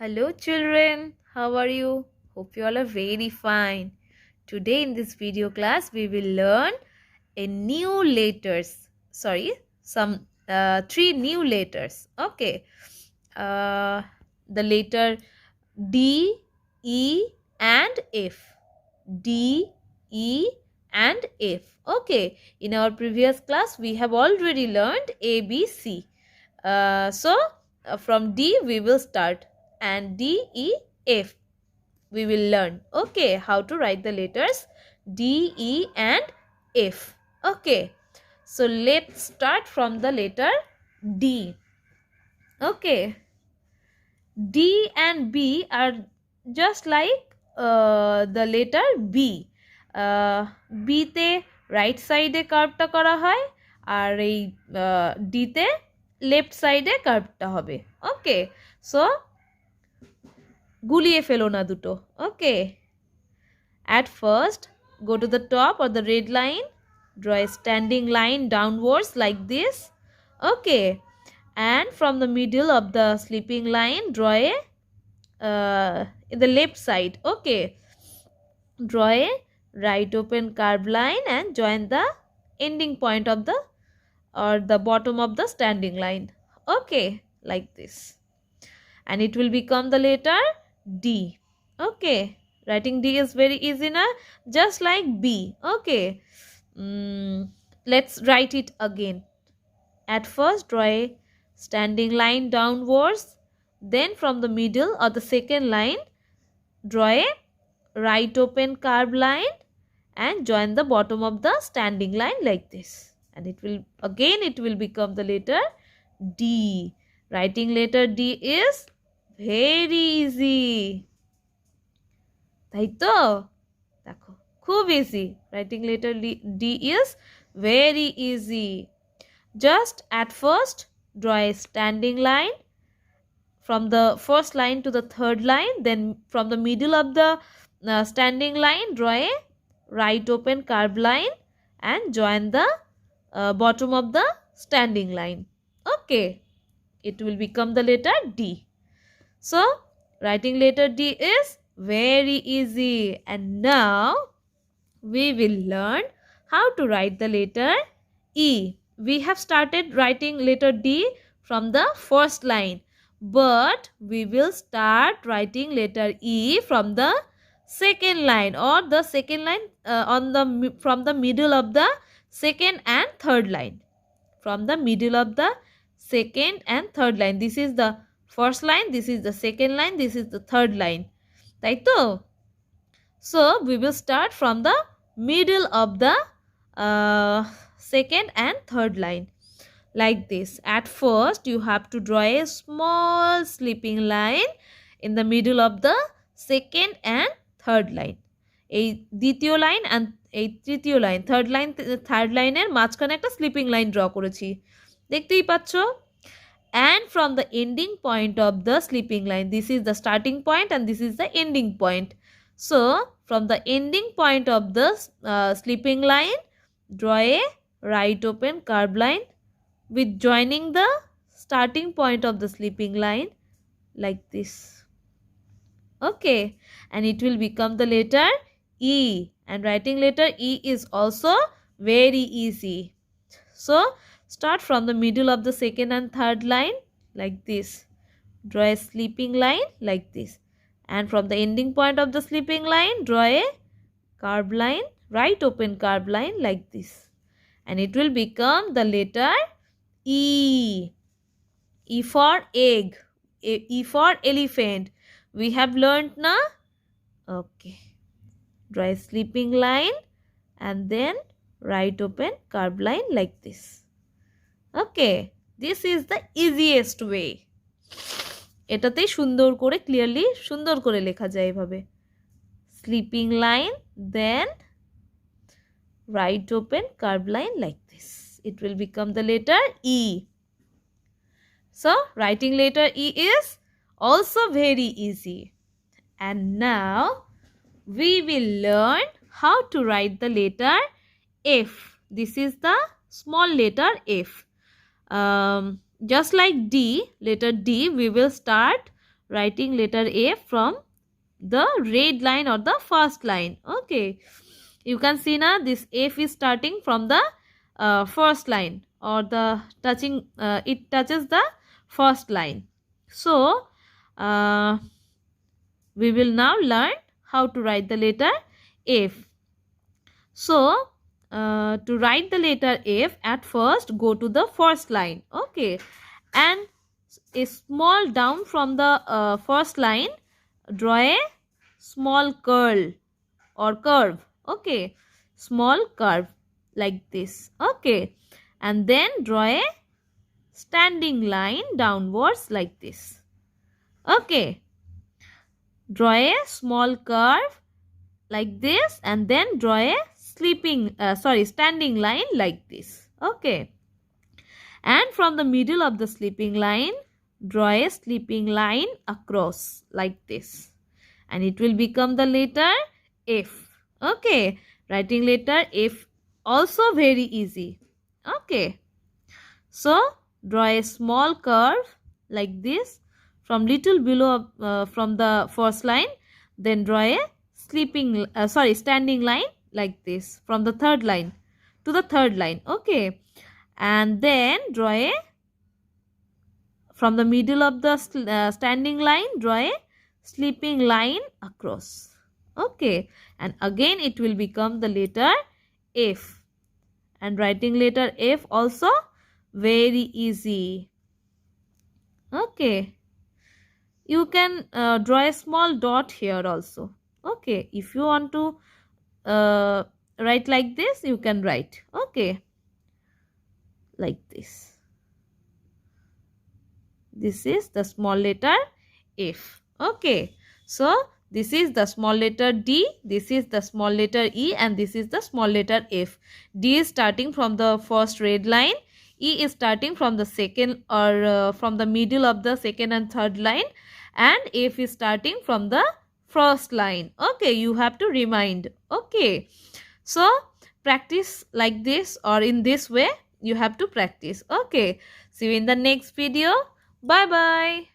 Hello children, how are you? Hope you all are very fine. Today in this video class we will learn a new letters. Some three new letters. Okay. Uh, the letter D, E and F. D, E and F. Okay. In our previous class we have already learned A, B, C. From D we will start, and D, E, F we will learn. Okay, how to write the letters D, E and F. Okay, so let's start from the letter D. Okay, D and B are just like the letter B. B তে right সাইডে কার্ভটা করা হয়, আর এই D তে left সাইডে কার্ভটা হবে। ওকে, so গুলিয়ে ফেলো না দুটো। ওকে, at first go to the top or the red line, draw a standing line downwards like this. Okay, and from the middle of the sleeping line draw a in the left side. Okay, draw a right open curved line and join the ending point of the or the bottom of the standing line. Okay, like this, and it will become the letter D. Okay, writing D is very easy now, just like B. Okay, let's write it again. At first draw a standing line downwards, then from the middle or the second line draw a right open curved line and join the bottom of the standing line like this, and it will become the letter D. Writing letter D is very easy, তাই তো? দেখো খুব easy. Writing letter D is very easy. Just at first draw a standing line from the first line to the third line, then from the middle of the standing line draw a right open curved line and join the bottom of the standing line. Okay, it will become the letter D. So writing letter D is very easy, and now we will learn how to write the letter E. We have started writing letter D from the first line, but we will start writing letter E from the second line, or the second line from the middle of the second and third line. From the middle of the second and third line, this is the first line, this is the second line, this is the third line, তাই তো? So we will start from the middle of the second and third line like this. At first you have to draw a small sleeping line in the middle of the second and third line. এই দ্বিতীয় line and এই তৃতীয় line, third লাইনের মাঝখানে একটা sleeping line draw করেছি, দেখতেই পাচ্ছ। And from the ending point of the sleeping line, this is the starting point and this is the ending point. So from the ending point of the sleeping line draw a right open curved line with joining the starting point of the sleeping line like this. Okay, and it will become the letter E, and writing letter E is also very easy. So start from the middle of the second and third line like this, draw a sleeping line like this, and from the ending point of the sleeping line draw a curved line, right open curved line like this, and it will become the letter E. E for egg, E for elephant. We have learnt na? Okay, draw a sleeping line and then right open curved line like this. Okay, this is the easiest way. এটাতেই সুন্দর করে clearly সুন্দর করে লেখা যায় এভাবে, sleeping line then right open curved line like this. It will become the letter E. So writing letter E is also very easy. And now we will learn how to write the letter F. This is the small letter F. Just like D, letter D, we will start writing letter F from the red line or the first line. Okay, you can see now this F is starting from the first line, or the it touches the first line. So we will now learn how to write the letter F. So to write the letter F, at first go to the first line. Okay, and a small down from the first line, draw a small curl or curve. Okay, small curve like this. Okay, and then draw a standing line downwards like this. Okay, draw a small curve like this, and then draw a standing line like this. Okay, and from the middle of the sleeping line, draw a sleeping line across like this, and it will become the letter F. Okay, writing letter F also very easy. Okay, so draw a small curve like this from little below from the first line, then draw a standing line like this from the third line to the third line. Okay, and then draw a from the middle of the standing line, draw a sleeping line across. Okay, and again it will become the letter F, and writing letter F also very easy. Okay, you can draw a small dot here also. Okay, if you want to write like this, you can write. Okay, like this. This is the small letter F. Okay, so this is the small letter D, this is the small letter E, and this is the small letter F. D is starting from the first red line, E is starting from the second or from the middle of the second and third line, and F is starting from the first line. Okay, you have to remind. Okay, so practice like this or in this way you have to practice. Okay, see you in the next video. Bye bye.